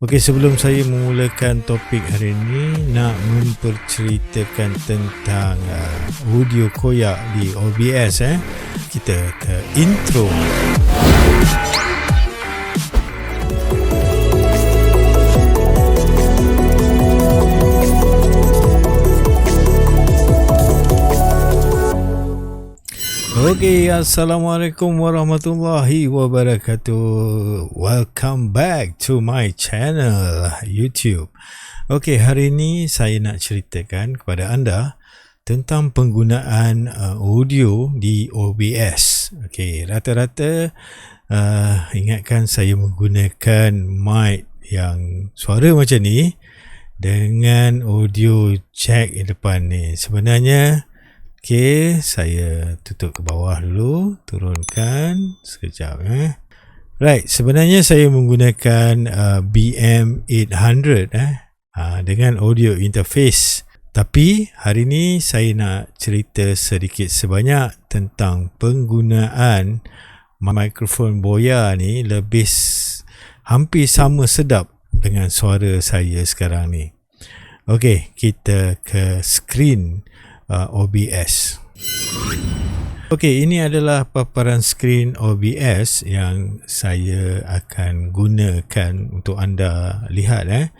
Okey, sebelum saya memulakan topik hari ini, nak memperceritakan tentang audio koyak di OBS. Kita ke intro. Okey, Assalamualaikum warahmatullahi wabarakatuh. Welcome back to my channel YouTube. Okey, hari ini saya nak ceritakan kepada anda tentang penggunaan audio di OBS. Okey, rata-rata ingatkan saya menggunakan mic yang suara macam ni dengan audio jack di depan ni. Sebenarnya okey, saya tutup ke bawah dulu, turunkan sekejap. Right, sebenarnya saya menggunakan BM800 dengan audio interface. Tapi hari ni saya nak cerita sedikit sebanyak tentang penggunaan mikrofon Boya ni lebih hampir sama sedap dengan suara saya sekarang ni. Okey, kita ke skrin OBS. Okey, ini adalah paparan skrin OBS yang saya akan gunakan untuk anda lihat.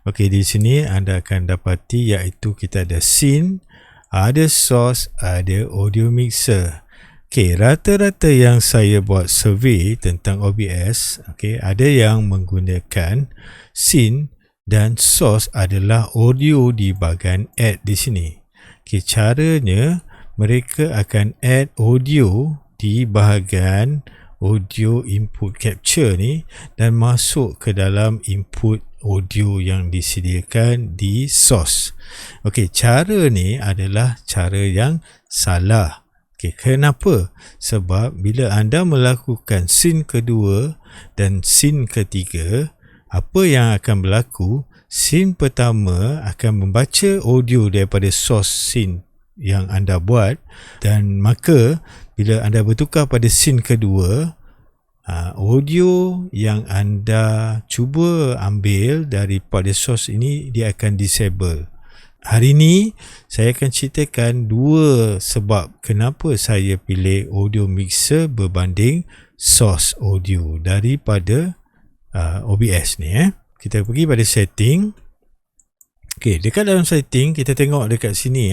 Okey, di sini anda akan dapati iaitu kita ada scene, ada source, ada audio mixer. Okey, rata-rata yang saya buat survey tentang OBS, okey, ada yang menggunakan scene dan source adalah audio di bahagian add di sini. Okay, caranya mereka akan add audio di bahagian audio input capture ni dan masuk ke dalam input audio yang disediakan di source. Okey, cara ni adalah cara yang salah. Okey, kenapa? Sebab bila anda melakukan scene kedua dan scene ketiga, apa yang akan berlaku? Scene pertama akan membaca audio daripada source scene yang anda buat, dan maka bila anda bertukar pada scene kedua, audio yang anda cuba ambil daripada source ini dia akan disable. Hari ini saya akan ceritakan dua sebab kenapa saya pilih audio mixer berbanding source audio daripada OBS ni. Kita pergi pada setting. Okey, dekat dalam setting kita tengok dekat sini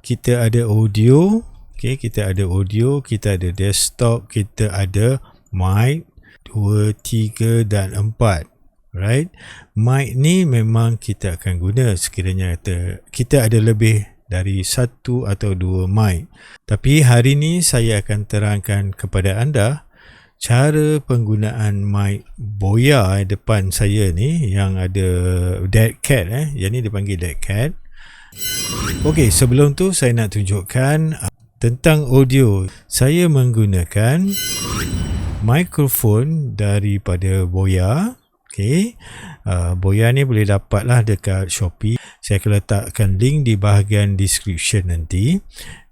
kita ada audio. Okey, kita ada audio, kita ada desktop, kita ada mic 2, 3 dan 4. Right? Mic ni memang kita akan guna sekiranya kita ada lebih dari satu atau dua mic. Tapi hari ni saya akan terangkan kepada anda cara penggunaan mic Boya depan saya ni yang ada dead cat yang ni dipanggil dead cat. Okey, sebelum tu saya nak tunjukkan tentang audio. Saya menggunakan mikrofon daripada Boya. Okey, Boya ni boleh dapatlah dekat Shopee. Saya akan letakkan link di bahagian description nanti.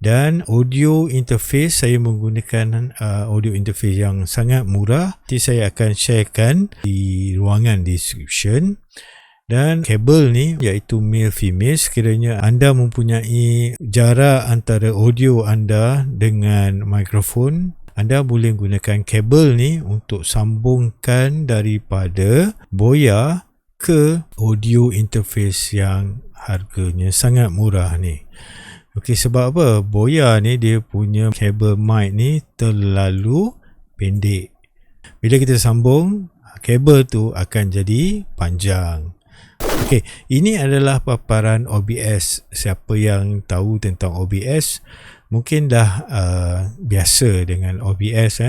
Dan audio interface, saya menggunakan audio interface yang sangat murah. Nanti saya akan sharekan di ruangan description. Dan kabel ni iaitu male female. Sekiranya anda mempunyai jarak antara audio anda dengan mikrofon, anda boleh gunakan kabel ni untuk sambungkan daripada Boya ke audio interface yang harganya sangat murah ni. Okey, sebab apa? Boya ni dia punya kabel mic ni terlalu pendek. Bila kita sambung, kabel tu akan jadi panjang. Okey, ini adalah paparan OBS. Siapa yang tahu tentang OBS mungkin dah biasa dengan OBS.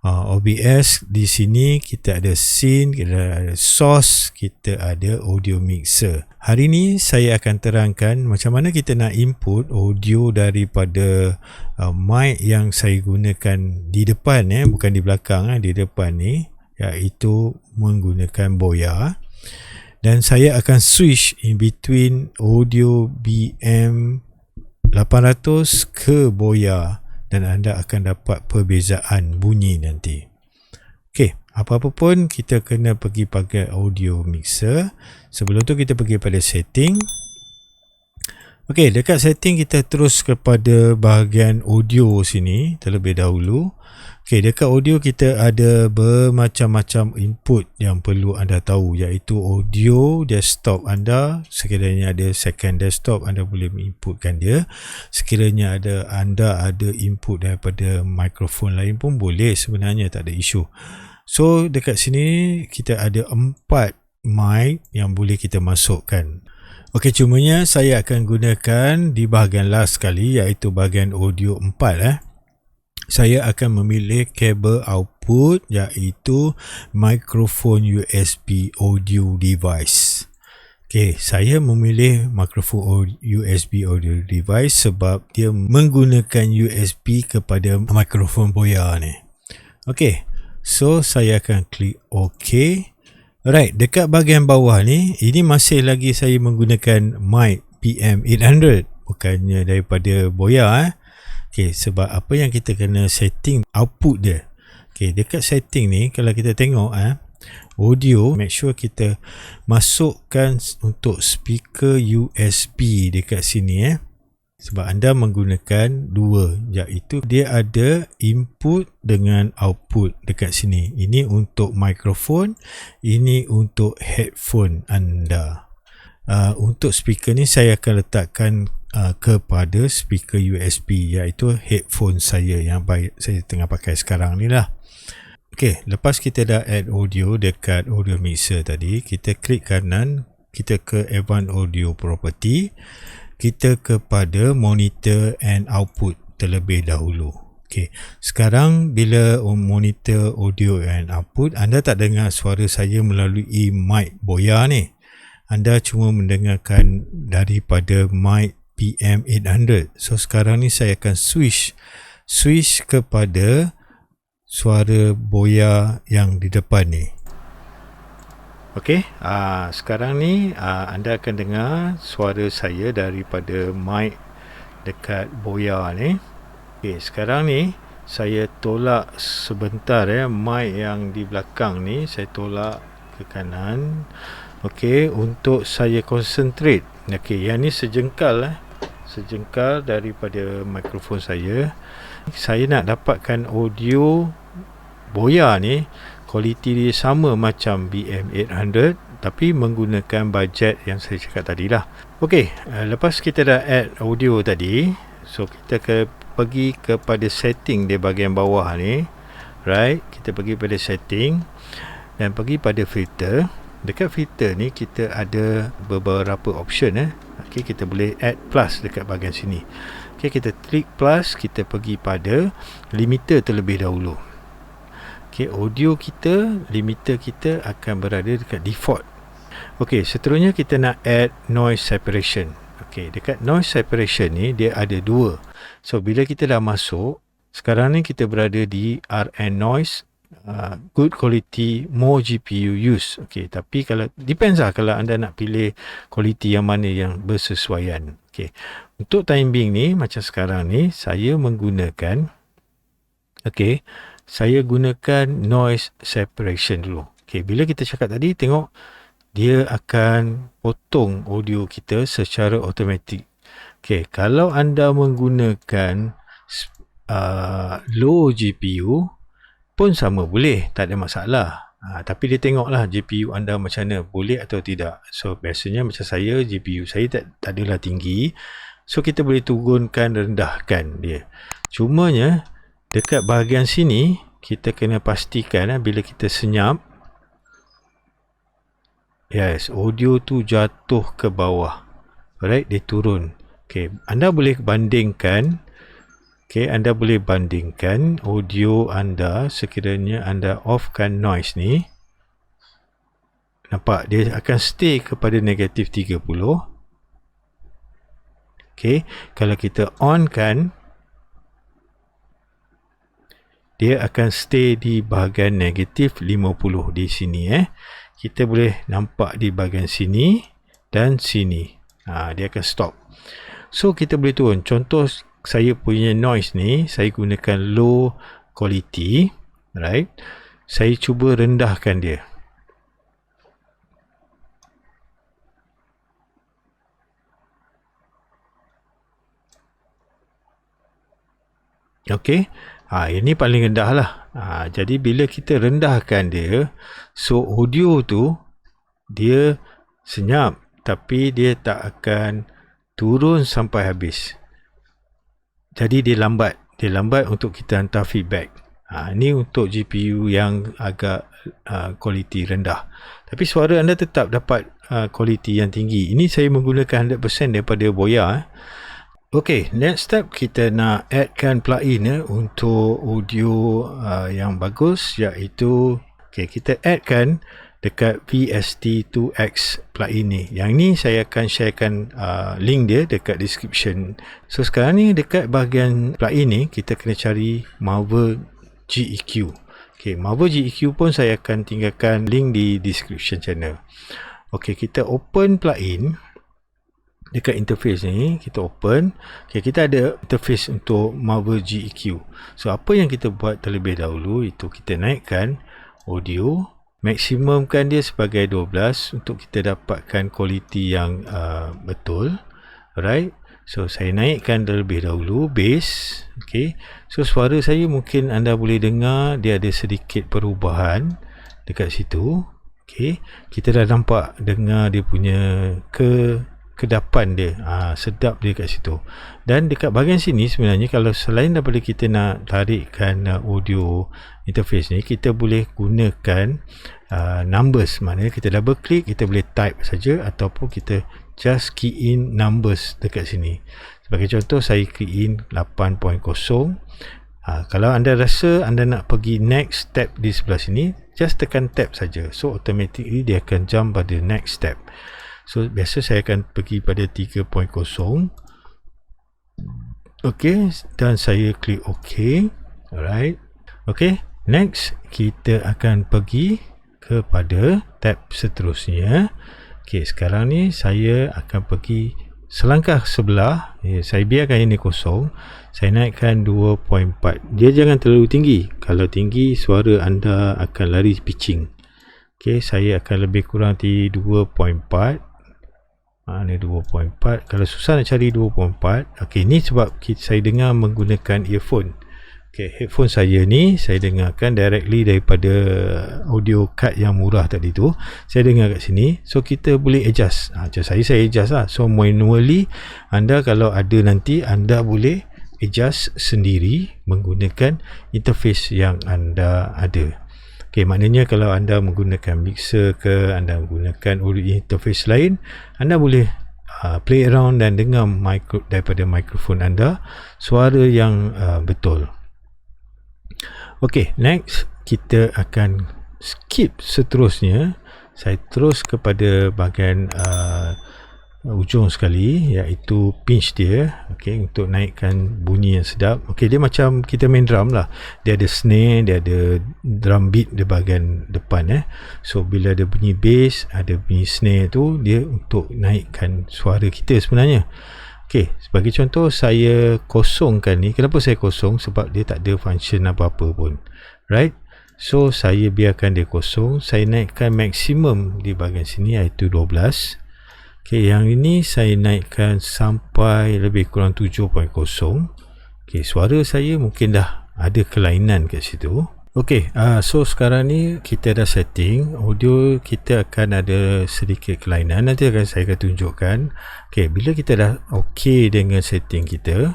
OBS di sini kita ada scene, kita ada source, kita ada audio mixer. Hari ni saya akan terangkan macam mana kita nak input audio daripada mic yang saya gunakan di depan bukan di belakang, di depan ni, iaitu menggunakan Boya. Dan saya akan switch in between audio BM800 ke Boya dan anda akan dapat perbezaan bunyi nanti. Okey, Apa-apa pun kita kena pergi pakai audio mixer. Sebelum tu kita pergi pada setting. Okey, dekat setting kita terus kepada bahagian audio sini terlebih dahulu. Okey, dekat audio kita ada bermacam-macam input yang perlu anda tahu, iaitu audio desktop anda. Sekiranya ada second desktop, anda boleh inputkan dia. Sekiranya anda ada input daripada mikrofon lain pun boleh, sebenarnya tak ada isu. So dekat sini kita ada 4 mic yang boleh kita masukkan. Okey, cumanya saya akan gunakan di bahagian last sekali, iaitu bahagian audio 4. Saya akan memilih kabel output, iaitu mikrofon USB audio device. Okey, saya memilih mikrofon USB audio device sebab dia menggunakan USB kepada mikrofon Boya ni. Okey, so saya akan klik OK. Alright, dekat bahagian bawah ni, ini masih lagi saya menggunakan mic PM800, bukannya daripada Boya. Okay, sebab apa yang kita kena setting output dia. Okay, dekat setting ni, kalau kita tengok audio, make sure kita masukkan untuk speaker USB dekat sini. Sebab anda menggunakan dua, iaitu dia ada input dengan output dekat sini. Ini untuk mikrofon, ini untuk headphone anda. Untuk speaker ni saya akan letakkan kepada speaker USB, iaitu headphone saya yang saya tengah pakai sekarang ni lah. Ok, lepas kita dah add audio dekat audio mixer tadi, kita klik kanan, kita ke Advanced Audio Property. Kita kepada monitor and output terlebih dahulu. Okey, sekarang bila monitor audio and output, anda tak dengar suara saya melalui mic Boya ni. Anda cuma mendengarkan daripada mic PM800. So sekarang ni saya akan switch kepada suara Boya yang di depan ni. Okey, sekarang ni anda akan dengar suara saya daripada mic dekat Boya ni. Okey, sekarang ni saya tolak sebentar mic yang di belakang ni, saya tolak ke kanan. Okey, untuk saya concentrate. Okey, yang ni sejengkal daripada mikrofon saya. Saya nak dapatkan audio Boya ni kualiti dia sama macam BM800, tapi menggunakan bajet yang saya cakap tadi lah. Okey, lepas kita dah add audio tadi, so kita pergi kepada setting di bahagian bawah ni. Right, kita pergi pada setting dan pergi pada filter. Dekat filter ni kita ada beberapa option. Okey, kita boleh add plus dekat bahagian sini. Okey, kita klik plus, kita pergi pada limiter terlebih dahulu. Okay, audio kita, limiter kita akan berada dekat default. Okay, seterusnya kita nak add noise separation. Okay, dekat noise separation ni dia ada dua. So bila kita dah masuk, sekarang ni kita berada di RN noise, good quality, more GPU use. Okay, tapi kalau depends lah kalau anda nak pilih quality yang mana yang bersesuaian. Okay, untuk time being ni macam sekarang ni saya menggunakan, okay, saya gunakan noise separation dulu. Okay, bila kita cakap tadi, tengok dia akan potong audio kita secara automatik. Okay, kalau anda menggunakan low GPU pun sama boleh, tak ada masalah. Tapi dia tengoklah GPU anda macam mana, boleh atau tidak. So biasanya macam saya, GPU saya tak adalah tinggi. So kita boleh turunkan, rendahkan dia. Cumanya dekat bahagian sini kita kena pastikan bila kita senyap, yes, audio tu jatuh ke bawah. Alright, dia turun. Okay, anda boleh bandingkan. Okay, anda boleh bandingkan audio anda sekiranya anda offkan noise ni. Nampak dia akan stay kepada negatif 30. Okay, kalau kita on kan, dia akan stay di bahagian negatif 50 di sini. Kita boleh nampak di bahagian sini dan sini. Dia akan stop. So kita boleh turun. Contoh saya punya noise ni, saya gunakan low quality, right? saya cuba rendahkan dia. Okey. Ini paling rendah lah. Jadi bila kita rendahkan dia, so audio tu dia senyap, tapi dia tak akan turun sampai habis. Jadi dia lambat. Dia lambat untuk kita hantar feedback. Ini untuk GPU yang agak kualiti rendah. Tapi suara anda tetap dapat kualiti yang tinggi. Ini saya menggunakan 100% daripada Boya. Okay, next step kita nak addkan plugin untuk audio yang bagus, iaitu kita addkan dekat VST2X plugin ni. Yang ni saya akan sharekan link dia dekat description. So sekarang ni dekat bahagian plugin ni kita kena cari Marvel GEQ. Marvel GEQ pun saya akan tinggalkan link di description channel. Kita open plugin. Dekat interface ni kita open. Kita ada interface untuk Marvel GEQ. So apa yang kita buat terlebih dahulu itu kita naikkan audio, maksimumkan dia sebagai 12 untuk kita dapatkan kualiti yang betul. Alright. So saya naikkan terlebih dahulu bass. So suara saya mungkin anda boleh dengar dia ada sedikit perubahan dekat situ. Kita dah nampak dengar dia punya kedapan dia, sedap dia kat situ. Dan dekat bahagian sini sebenarnya kalau selain daripada kita nak tarikkan audio interface ni, kita boleh gunakan numbers. Maknanya kita double klik, kita boleh type saja, ataupun kita just key in numbers dekat sini. Sebagai contoh saya key in 8.0. Kalau anda rasa anda nak pergi next step di sebelah sini, just tekan tab saja. So automatically dia akan jump pada next step. So biasa saya akan pergi pada 3.0. Dan saya klik OK. Alright. Next kita akan pergi kepada tab seterusnya. Sekarang ni saya akan pergi selangkah sebelah. Saya biarkan ini kosong. Saya naikkan 2.4. Dia jangan terlalu tinggi. Kalau tinggi suara anda akan lari pitching. Saya akan lebih kurang di 2.4. Ni 2.4. Kalau susah nak cari 2.4. Ni sebab saya dengar menggunakan earphone. Headphone saya ni saya dengarkan directly daripada audio card yang murah tadi tu. Saya dengar kat sini. So kita boleh adjust. Macam saya adjust lah. So manually anda kalau ada nanti anda boleh adjust sendiri menggunakan interface yang anda ada. Maknanya kalau anda menggunakan mixer ke, anda menggunakan audio interface lain, anda boleh play around dan dengar daripada mikrofon anda suara yang betul. Next kita akan skip seterusnya. Saya terus kepada bahagian ujung sekali, iaitu pinch dia. Untuk naikkan bunyi yang sedap. Dia macam kita main drum lah. Dia ada snare, dia ada drum beat di bahagian depan. So bila ada bunyi bass, ada bunyi snare tu, dia untuk naikkan suara kita sebenarnya. Sebagai contoh saya kosongkan ni. Kenapa saya kosong? Sebab dia tak ada function apa-apa pun. Right? So saya biarkan dia kosong. Saya naikkan maksimum di bahagian sini, iaitu 12. Yang ini saya naikkan sampai lebih kurang 7.0. Suara saya mungkin dah ada kelainan kat situ. So sekarang ni kita dah setting audio, kita akan ada sedikit kelainan. Nanti saya akan tunjukkan. Bila kita dah dengan setting kita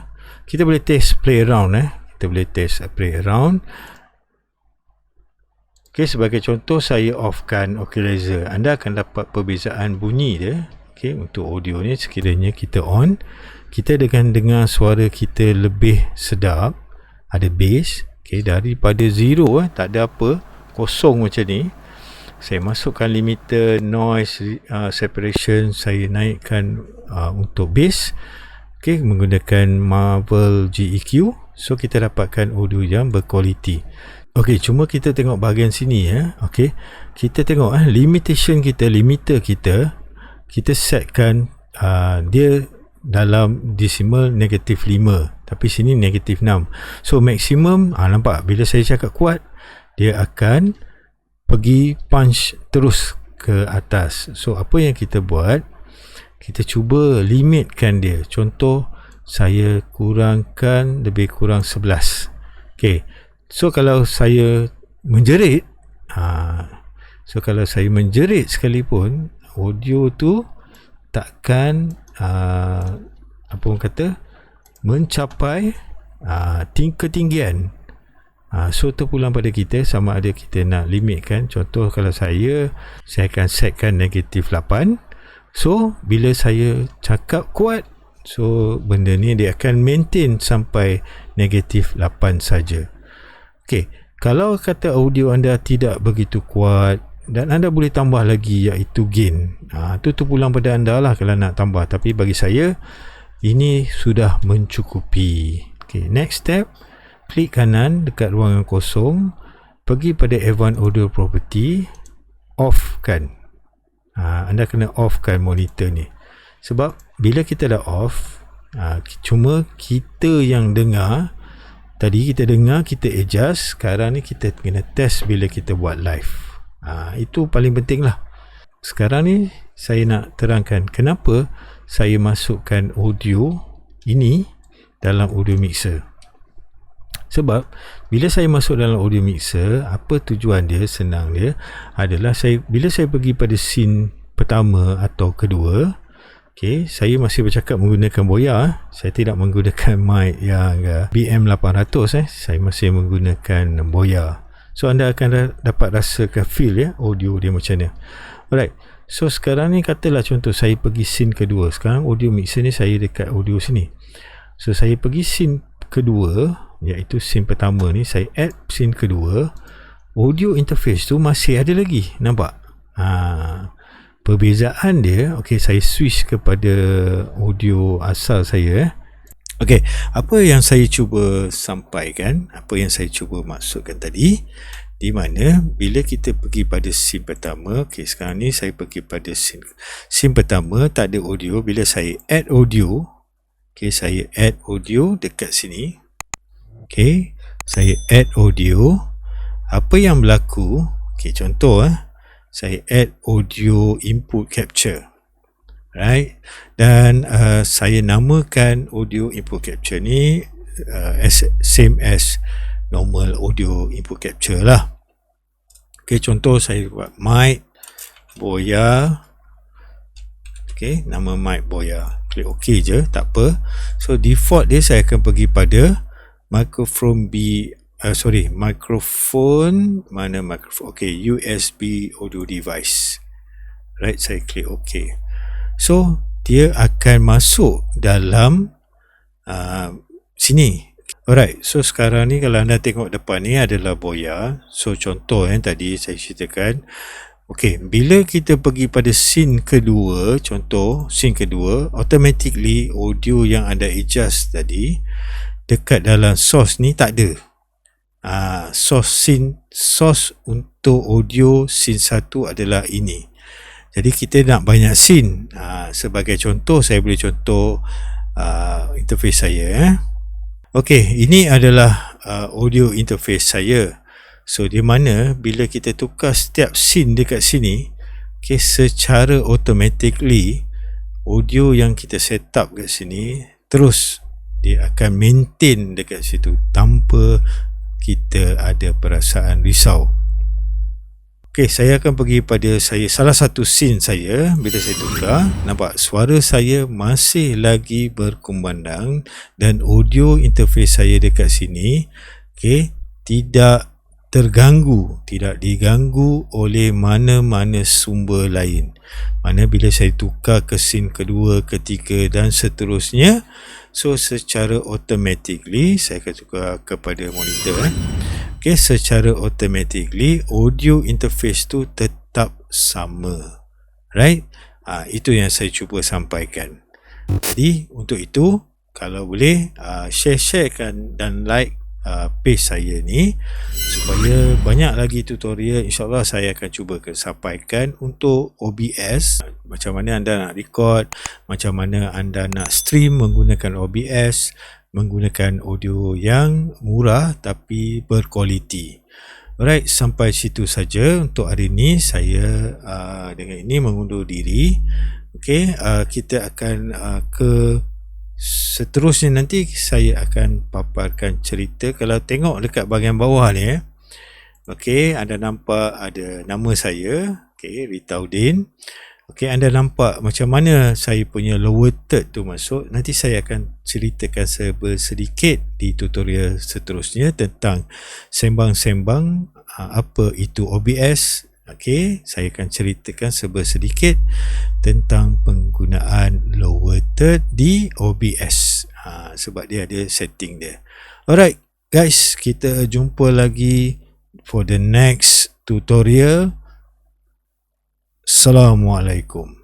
boleh test play around. Kita boleh test play around. Sebagai contoh saya offkan equalizer. Anda akan dapat perbezaan bunyi dia. Untuk audio ni sekiranya kita on, kita dengan dengar suara kita lebih sedap, ada bass. Daripada zero, tak ada apa, kosong macam ni, saya masukkan limiter noise separation, saya naikkan untuk bass, menggunakan Marvel GEQ. So kita dapatkan audio yang berkualiti. Cuma kita tengok bahagian sini. Kita tengok limitation kita, limiter kita setkan dia dalam decimal -5, tapi sini -6. So maksimum, nampak bila saya cakap kuat, dia akan pergi punch terus ke atas. So apa yang kita buat, kita cuba limitkan dia. Contoh, saya kurangkan lebih kurang 11. Okay, so kalau saya menjerit, sekalipun, audio tu takkan apa orang kata, mencapai ketinggian. So terpulang pada kita sama ada kita nak limitkan. Contoh kalau saya akan setkan negatif 8. So bila saya cakap kuat, so benda ni dia akan maintain sampai negatif 8 saja. Okay, kalau kata audio anda tidak begitu kuat dan anda boleh tambah lagi, iaitu gain, tu terpulang pada anda lah kalau nak tambah. Tapi bagi saya ini sudah mencukupi. Okay, next step, klik kanan dekat ruangan kosong, pergi pada Advanced Audio Property, off kan. Anda kena off kan monitor ni, sebab bila kita dah off, cuma kita yang dengar. Tadi kita dengar, kita adjust. Sekarang ni kita kena test bila kita buat live. Itu paling penting lah. Sekarang ni saya nak terangkan kenapa saya masukkan audio ini dalam audio mixer. Sebab bila saya masuk dalam audio mixer, apa tujuan dia, senang dia adalah bila saya pergi pada scene pertama atau kedua, okay, saya masih bercakap menggunakan Boya. Saya tidak menggunakan mic yang BM800. Saya masih menggunakan Boya. So anda akan dapat rasakan feel audio dia macam mana. Alright, so sekarang ni katalah contoh saya pergi scene kedua. Sekarang audio mixer ni saya dekat audio sini. So saya pergi scene kedua, iaitu scene pertama ni, saya add scene kedua. Audio interface tu masih ada lagi, nampak? Perbezaan dia, okay, saya switch kepada audio asal saya. Okay, apa yang saya cuba sampaikan, apa yang saya cuba maksudkan tadi, di mana bila kita pergi pada scene pertama, okay, sekarang ni saya pergi pada scene pertama, tak ada audio. Bila saya add audio, okay, saya add audio dekat sini. Okay, saya add audio. Apa yang berlaku, okay, contoh saya add audio input capture, right? Dan saya namakan audio input capture ni same as normal audio input capture lah. Okay, contoh saya buat mic Boya. Okay, nama mic Boya. Klik OK je, tak apa. So default dia saya akan pergi pada microphone mana microphone, okay, USB audio device, right? Saya klik OK. So dia akan masuk dalam sini. Alright, so sekarang ni kalau anda tengok depan ni adalah Boya. So contoh tadi saya ceritakan, okay, bila kita pergi pada scene kedua, contoh scene kedua, automatically audio yang anda adjust tadi dekat dalam source ni tak ada. Source untuk audio scene 1 adalah ini. Jadi kita nak banyak scene. Sebagai contoh, saya boleh contoh interface saya. Okey, ini adalah audio interface saya. So di mana bila kita tukar setiap scene dekat sini, okay, secara automatically audio yang kita set up kat sini terus dia akan maintain dekat situ tanpa kita ada perasaan risau. Okay, saya akan pergi pada salah satu scene saya. Bila saya tukar, nampak suara saya masih lagi berkumandang dan audio interface saya dekat sini, okay, tidak terganggu, tidak diganggu oleh mana-mana sumber lain. Mana bila saya tukar ke scene kedua, ketiga dan seterusnya, so secara automatically saya akan tukar kepada monitor. Okay, secara automatically audio interface tu tetap sama, right? Itu yang saya cuba sampaikan. Jadi untuk itu, kalau boleh sharekan dan like page saya ni supaya banyak lagi tutorial. InsyaAllah saya akan cuba sampaikan untuk OBS, macam mana anda nak record, macam mana anda nak stream menggunakan OBS, menggunakan audio yang murah tapi berkualiti. Alright, sampai situ saja untuk hari ini. Saya dengan ini mengundur diri. Okey, kita akan ke seterusnya. Nanti saya akan paparkan cerita. Kalau tengok dekat bahagian bawah ni, okey, anda nampak ada nama saya, okey, Ritaudin. Okey, anda nampak macam mana saya punya lower third tu masuk. Nanti saya akan ceritakan sedikit di tutorial seterusnya tentang sembang-sembang apa itu OBS. Okey, saya akan ceritakan sedikit tentang penggunaan lower third di OBS. Sebab dia ada setting dia. Alright guys, kita jumpa lagi for the next tutorial. Assalamualaikum.